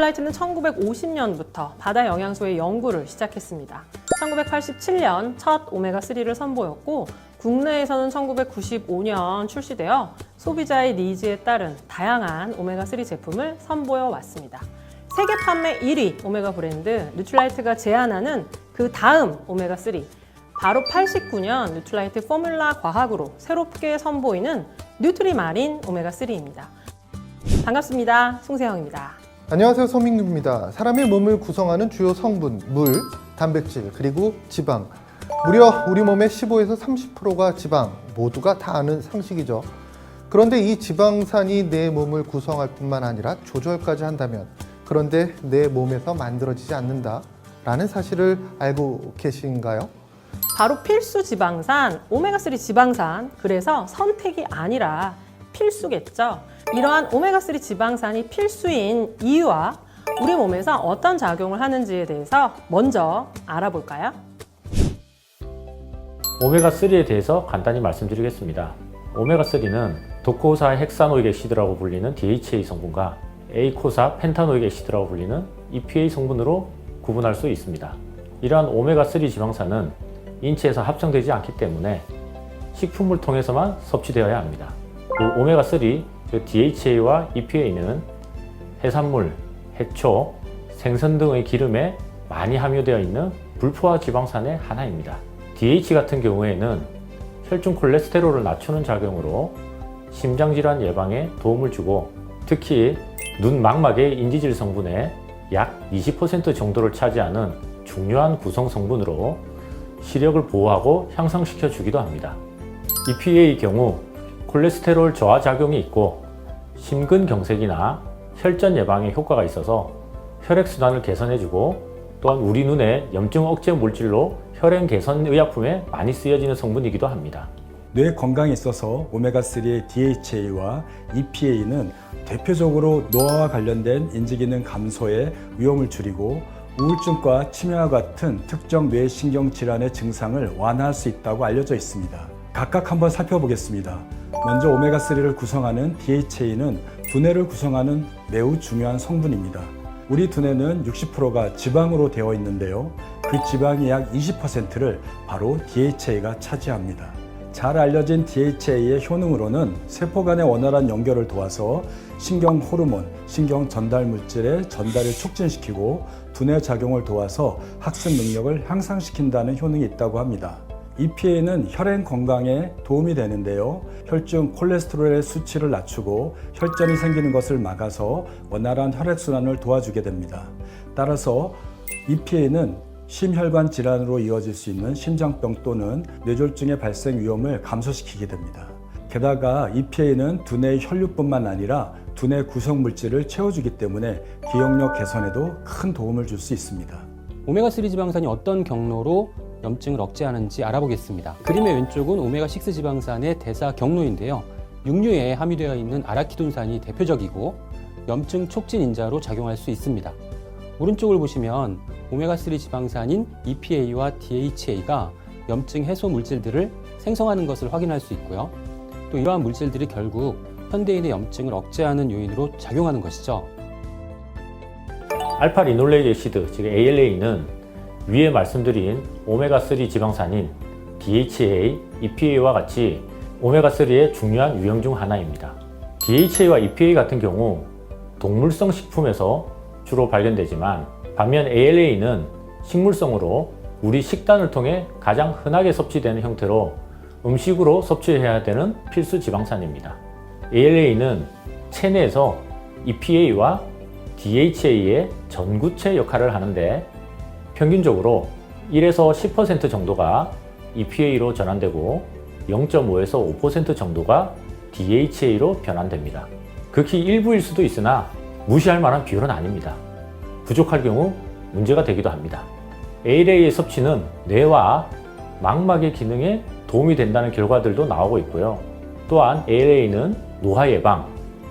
누트라이트는 1950년부터 바다 영양소의 연구를 시작했습니다. 1987년 첫 오메가3를 선보였고 국내에서는 1995년 출시되어 소비자의 니즈에 따른 다양한 오메가3 제품을 선보여 왔습니다. 세계 판매 1위 오메가 브랜드 누트라이트가 제안하는 그 다음 오메가3, 바로 89년 누트라이트 포뮬라 과학으로 새롭게 선보이는 뉴트리마린 오메가3입니다. 반갑습니다. 송세영입니다. 안녕하세요. 서민규입니다. 사람의 몸을 구성하는 주요 성분, 물, 단백질, 그리고 지방. 무려 우리 몸의 15에서 30%가 지방, 모두가 다 아는 상식이죠. 그런데 이 지방산이 내 몸을 구성할 뿐만 아니라 조절까지 한다면, 그런데 내 몸에서 만들어지지 않는다라는 사실을 알고 계신가요? 바로 필수 지방산, 오메가3 지방산, 그래서 선택이 아니라 필수겠죠. 이러한 오메가3 지방산이 필수인 이유와 우리 몸에서 어떤 작용을 하는지에 대해서 먼저 알아볼까요? 오메가3에 대해서 간단히 말씀드리겠습니다. 오메가3는 도코사 헥사노익 애시드라고 불리는 DHA 성분과 에이코사 펜타노익 애시드라고 불리는 EPA 성분으로 구분할 수 있습니다. 이러한 오메가3 지방산은 인체에서 합성되지 않기 때문에 식품을 통해서만 섭취되어야 합니다. 그 오메가3, DHA와 EPA는 해산물, 해초, 생선 등의 기름에 많이 함유되어 있는 불포화 지방산의 하나입니다. DH 같은 경우에는 혈중 콜레스테롤을 낮추는 작용으로 심장질환 예방에 도움을 주고 특히 눈 망막의 인지질 성분의 약 20% 정도를 차지하는 중요한 구성 성분으로 시력을 보호하고 향상시켜 주기도 합니다. EPA의 경우 콜레스테롤 저하 작용이 있고 심근경색이나 혈전 예방에 효과가 있어서 혈액순환을 개선해주고 또한 우리 눈의 염증 억제 물질로 혈행 개선 의약품에 많이 쓰여지는 성분이기도 합니다. 뇌 건강에 있어서 오메가3의 DHA와 EPA는 대표적으로 노화와 관련된 인지기능 감소의 위험을 줄이고 우울증과 치매와 같은 특정 뇌신경 질환의 증상을 완화할 수 있다고 알려져 있습니다. 각각 한번 살펴보겠습니다. 먼저 오메가3를 구성하는 DHA는 두뇌를 구성하는 매우 중요한 성분입니다. 우리 두뇌는 60%가 지방으로 되어 있는데요. 그 지방의 약 20%를 바로 DHA가 차지합니다. 잘 알려진 DHA의 효능으로는 세포 간의 원활한 연결을 도와서 신경 호르몬, 신경 전달 물질의 전달을 촉진시키고 두뇌 작용을 도와서 학습 능력을 향상시킨다는 효능이 있다고 합니다. EPA는 혈행 건강에 도움이 되는데요. 혈중 콜레스테롤의 수치를 낮추고 혈전이 생기는 것을 막아서 원활한 혈액순환을 도와주게 됩니다. 따라서 EPA는 심혈관 질환으로 이어질 수 있는 심장병 또는 뇌졸중의 발생 위험을 감소시키게 됩니다. 게다가 EPA는 두뇌의 혈류뿐만 아니라 두뇌 구성 물질을 채워주기 때문에 기억력 개선에도 큰 도움을 줄 수 있습니다. 오메가3 지방산이 어떤 경로로 염증을 억제하는지 알아보겠습니다. 그림의 왼쪽은 오메가6 지방산의 대사 경로인데요. 육류에 함유되어 있는 아라키돈산이 대표적이고 염증 촉진 인자로 작용할 수 있습니다. 오른쪽을 보시면 오메가3 지방산인 EPA와 DHA가 염증 해소 물질들을 생성하는 것을 확인할 수 있고요. 또 이러한 물질들이 결국 현대인의 염증을 억제하는 요인으로 작용하는 것이죠. 알파-리놀레이크 애시드, 즉 ALA는 위에 말씀드린 오메가3 지방산인 DHA, EPA와 같이 오메가3의 중요한 유형 중 하나입니다. DHA와 EPA 같은 경우 동물성 식품에서 주로 발견되지만 반면 ALA는 식물성으로 우리 식단을 통해 가장 흔하게 섭취되는 형태로 음식으로 섭취해야 되는 필수 지방산입니다. ALA는 체내에서 EPA와 DHA의 전구체 역할을 하는데 평균적으로 1에서 10% 정도가 EPA로 전환되고 0.5에서 5% 정도가 DHA로 변환됩니다. 극히 일부일 수도 있으나 무시할 만한 비율은 아닙니다. 부족할 경우 문제가 되기도 합니다. ALA의 섭취는 뇌와 망막의 기능에 도움이 된다는 결과들도 나오고 있고요. 또한 ALA는 노화 예방,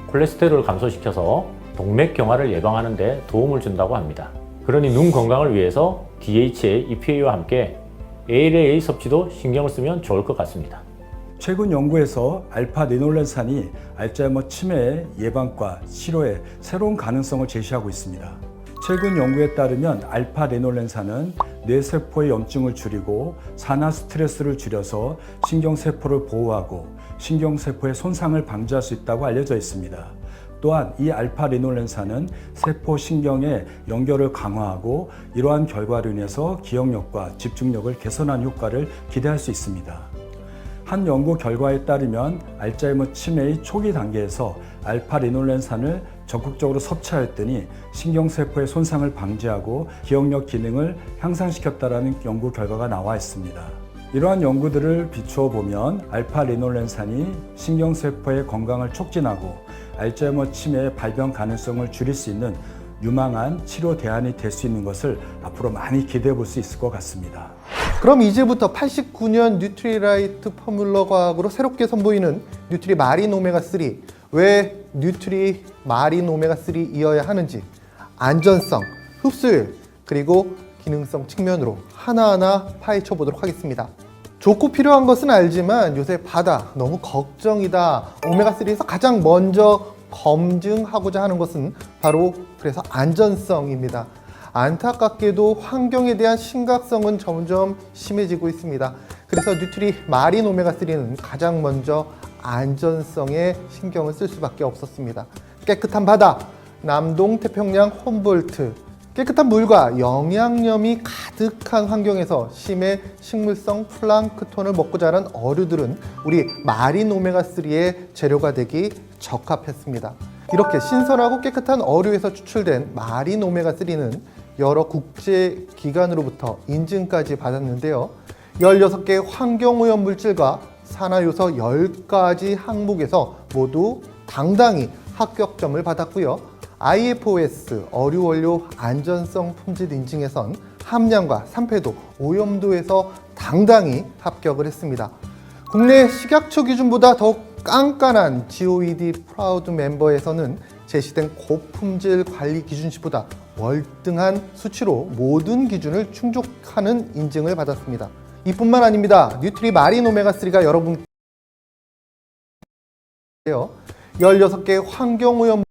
콜레스테롤을 감소시켜서 동맥경화를 예방하는 데 도움을 준다고 합니다. 그러니 눈 건강을 위해서 DHA, EPA와 함께 ALA 섭취도 신경을 쓰면 좋을 것 같습니다. 최근 연구에서 알파 리놀렌산이 알츠하이머 치매 예방과 치료에 새로운 가능성을 제시하고 있습니다. 최근 연구에 따르면 알파 리놀렌산은 뇌세포의 염증을 줄이고 산화 스트레스를 줄여서 신경세포를 보호하고 신경세포의 손상을 방지할 수 있다고 알려져 있습니다. 또한 이 알파 리놀렌산은 세포 신경의 연결을 강화하고 이러한 결과로 인해서 기억력과 집중력을 개선하는 효과를 기대할 수 있습니다. 한 연구 결과에 따르면 알츠하이머 치매의 초기 단계에서 알파 리놀렌산을 적극적으로 섭취하였더니 신경세포의 손상을 방지하고 기억력 기능을 향상시켰다는 연구 결과가 나와 있습니다. 이러한 연구들을 비추어 보면 알파 리놀렌산이 신경세포의 건강을 촉진하고 알츠하이머 치매의 발병 가능성을 줄일 수 있는 유망한 치료 대안이 될 수 있는 것을 앞으로 많이 기대해 볼 수 있을 것 같습니다. 그럼 이제부터 89년 뉴트리라이트 포뮬러 과학으로 새롭게 선보이는 뉴트리 마린 오메가3, 왜 뉴트리 마린 오메가3이어야 하는지 안전성, 흡수율, 그리고 기능성 측면으로 하나하나 파헤쳐 보도록 하겠습니다. 좋고 필요한 것은 알지만 요새 바다 너무 걱정이다. 오메가3에서 가장 먼저 검증하고자 하는 것은 바로 그래서 안전성입니다. 안타깝게도 환경에 대한 심각성은 점점 심해지고 있습니다. 그래서 뉴트리 마린 오메가3는 가장 먼저 안전성에 신경을 쓸 수밖에 없었습니다. 깨끗한 바다, 남동 태평양 홈볼트, 깨끗한 물과 영양염이 가득한 환경에서 심해 식물성 플랑크톤을 먹고 자란 어류들은 우리 마린 오메가3의 재료가 되기 적합했습니다. 이렇게 신선하고 깨끗한 어류에서 추출된 마린 오메가3는 여러 국제기관으로부터 인증까지 받았는데요. 16개의 환경오염 물질과 산화요소 10가지 항목에서 모두 당당히 합격점을 받았고요. IFOS 어류원료 안전성 품질 인증에선 함량과 산패도, 오염도에서 당당히 합격을 했습니다. 국내 식약처 기준보다 더욱 깐깐한 GOED 프라우드 멤버에서는 제시된 고품질 관리 기준치보다 월등한 수치로 모든 기준을 충족하는 인증을 받았습니다. 이뿐만 아닙니다. 뉴트리 마린 오메가3가 여러분께 16개의 환경오염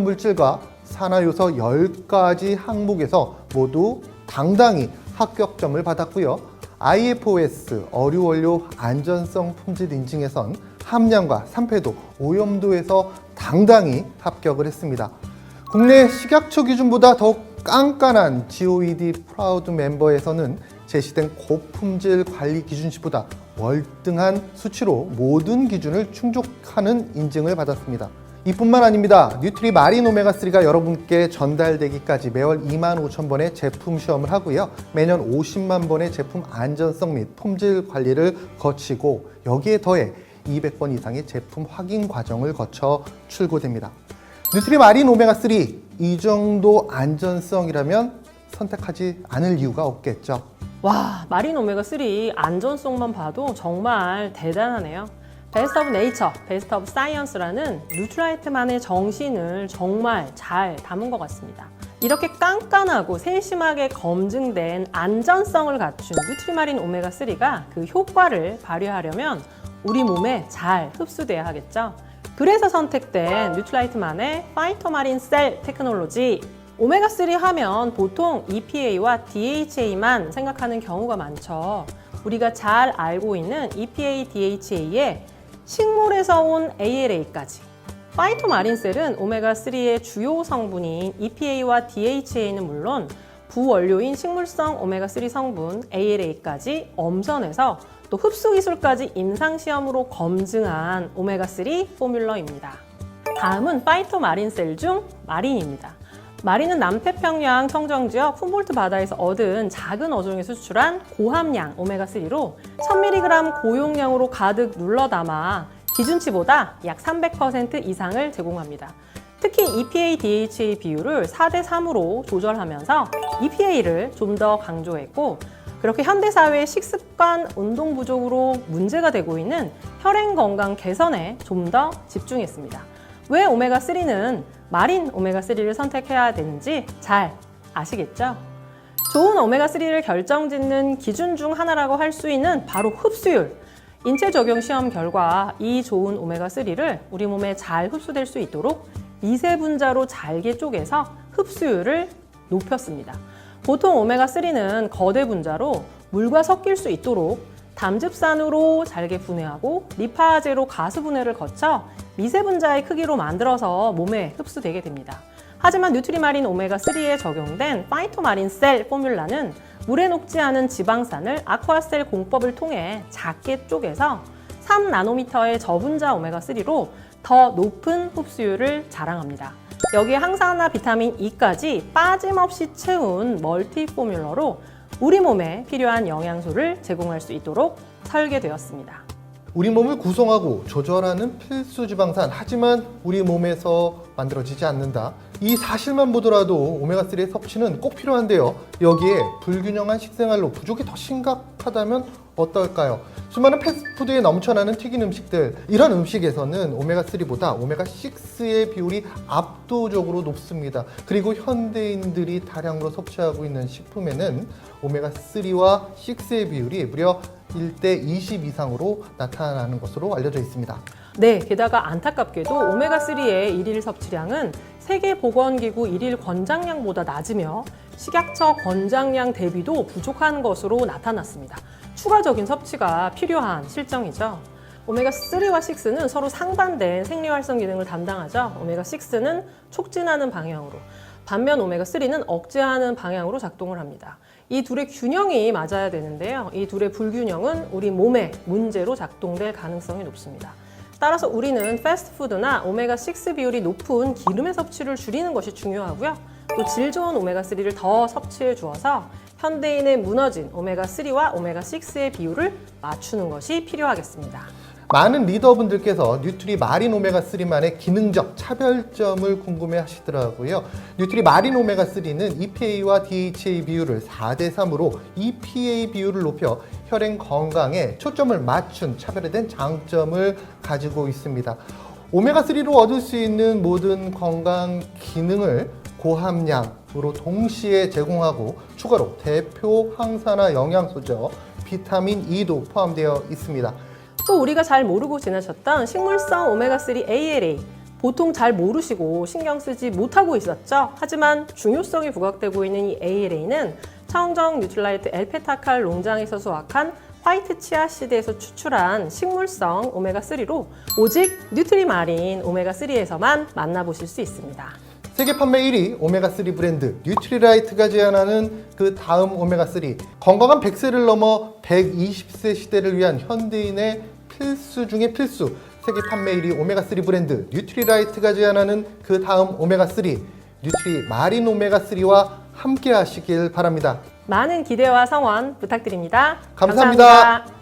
물질과 산화요소 10가지 항목에서 모두 당당히 합격점을 받았고요. IFOS 어류원료 안전성 품질 인증에선 함량과 산패도, 오염도에서 당당히 합격을 했습니다. 국내 식약처 기준보다 더욱 깐깐한 GOED 프라우드 멤버에서는 제시된 고품질 관리 기준치보다 월등한 수치로 모든 기준을 충족하는 인증을 받았습니다. 이뿐만 아닙니다. 뉴트리 마린 오메가3가 여러분께 전달되기까지 매월 25,000번의 제품 시험을 하고요. 매년 50만 번의 제품 안전성 및 품질 관리를 거치고 여기에 더해 200번 이상의 제품 확인 과정을 거쳐 출고됩니다. 뉴트리 마린 오메가3, 이 정도 안전성이라면 선택하지 않을 이유가 없겠죠. 와, 마린 오메가3 안전성만 봐도 정말 대단하네요. 베스트 오브 네이처, 베스트 오브 사이언스라는 뉴트라이트만의 정신을 정말 잘 담은 것 같습니다. 이렇게 깐깐하고 세심하게 검증된 안전성을 갖춘 뉴트리마린 오메가3가 그 효과를 발휘하려면 우리 몸에 잘 흡수돼야 하겠죠. 그래서 선택된 뉴트라이트만의 파이토마린 셀 테크놀로지. 오메가3 하면 보통 EPA와 DHA만 생각하는 경우가 많죠. 우리가 잘 알고 있는 EPA, DHA에 식물에서 온 ALA까지. 파이토마린셀은 오메가3의 주요 성분인 EPA와 DHA는 물론 부원료인 식물성 오메가3 성분 ALA까지 엄선해서 또 흡수 기술까지 임상시험으로 검증한 오메가3 포뮬러입니다. 다음은 파이토마린셀 중 마린입니다. 마린은 남태평양 청정지역 훔볼트 바다에서 얻은 작은 어종에서 수출한 고함량 오메가3로 1000mg 고용량으로 가득 눌러 담아 기준치보다 약 300% 이상을 제공합니다. 특히 EPA, DHA 비율을 4대3으로 조절하면서 EPA를 좀 더 강조했고, 그렇게 현대사회의 식습관, 운동 부족으로 문제가 되고 있는 혈행 건강 개선에 좀 더 집중했습니다. 왜 오메가3는 마린 오메가3를 선택해야 되는지 잘 아시겠죠? 좋은 오메가3를 결정짓는 기준 중 하나라고 할 수 있는 바로 흡수율. 인체 적용 시험 결과 이 좋은 오메가3를 우리 몸에 잘 흡수될 수 있도록 미세 분자로 잘게 쪼개서 흡수율을 높였습니다. 보통 오메가3는 거대 분자로 물과 섞일 수 있도록 담즙산으로 잘게 분해하고 리파제로 가스 분해를 거쳐 미세 분자의 크기로 만들어서 몸에 흡수되게 됩니다. 하지만 뉴트리마린 오메가3에 적용된 파이토마린셀 포뮬라는 물에 녹지 않은 지방산을 아쿠아셀 공법을 통해 작게 쪼개서 3나노미터의 저분자 오메가3로 더 높은 흡수율을 자랑합니다. 여기에 항산화 비타민 E까지 빠짐없이 채운 멀티 포뮬러로 우리 몸에 필요한 영양소를 제공할 수 있도록 설계되었습니다. 우리 몸을 구성하고 조절하는 필수 지방산, 하지만 우리 몸에서 만들어지지 않는다. 이 사실만 보더라도 오메가3의 섭취는 꼭 필요한데요. 여기에 불균형한 식생활로 부족이 더 심각하다면 어떨까요? 수많은 패스트푸드에 넘쳐나는 튀긴 음식들, 이런 음식에서는 오메가3보다 오메가6의 비율이 압도적으로 높습니다. 그리고 현대인들이 다량으로 섭취하고 있는 식품에는 오메가3와 6의 비율이 무려 1대 20 이상으로 나타나는 것으로 알려져 있습니다. 네, 게다가 안타깝게도 오메가3의 일일 섭취량은 세계보건기구 일일 권장량보다 낮으며 식약처 권장량 대비도 부족한 것으로 나타났습니다. 추가적인 섭취가 필요한 실정이죠. 오메가3와 6는 서로 상반된 생리활성 기능을 담당하죠. 오메가6는 촉진하는 방향으로, 반면 오메가3는 억제하는 방향으로 작동을 합니다. 이 둘의 균형이 맞아야 되는데요. 이 둘의 불균형은 우리 몸에 문제로 작동될 가능성이 높습니다. 따라서 우리는 패스트푸드나 오메가6 비율이 높은 기름의 섭취를 줄이는 것이 중요하고요. 또 질 좋은 오메가3를 더 섭취해 주어서 현대인의 무너진 오메가3와 오메가6의 비율을 맞추는 것이 필요하겠습니다. 많은 리더분들께서 뉴트리 마린 오메가3만의 기능적 차별점을 궁금해 하시더라고요. 뉴트리 마린 오메가3는 EPA와 DHA 비율을 4대 3으로 EPA 비율을 높여 혈행 건강에 초점을 맞춘 차별화된 장점을 가지고 있습니다. 오메가3로 얻을 수 있는 모든 건강 기능을 고함량으로 동시에 제공하고 추가로 대표 항산화 영양소죠. 비타민 E도 포함되어 있습니다. 또 우리가 잘 모르고 지나쳤던 식물성 오메가3 ALA, 보통 잘 모르시고 신경 쓰지 못하고 있었죠. 하지만 중요성이 부각되고 있는 이 ALA는 청정 뉴트라이트 엘페타칼 농장에서 수확한 화이트 치아씨드에서 추출한 식물성 오메가3로 오직 뉴트리마린 오메가3에서만 만나보실 수 있습니다. 세계 판매 1위 오메가3 브랜드 뉴트리라이트가 제안하는 그 다음 오메가3, 건강한 100세를 넘어 120세 시대를 위한 현대인의 필수 중의 필수, 세계 판매 1위 오메가3 브랜드 뉴트리라이트가 제안하는 그 다음 오메가3, 뉴트리 마린 오메가3와 함께 하시길 바랍니다. 많은 기대와 성원 부탁드립니다. 감사합니다.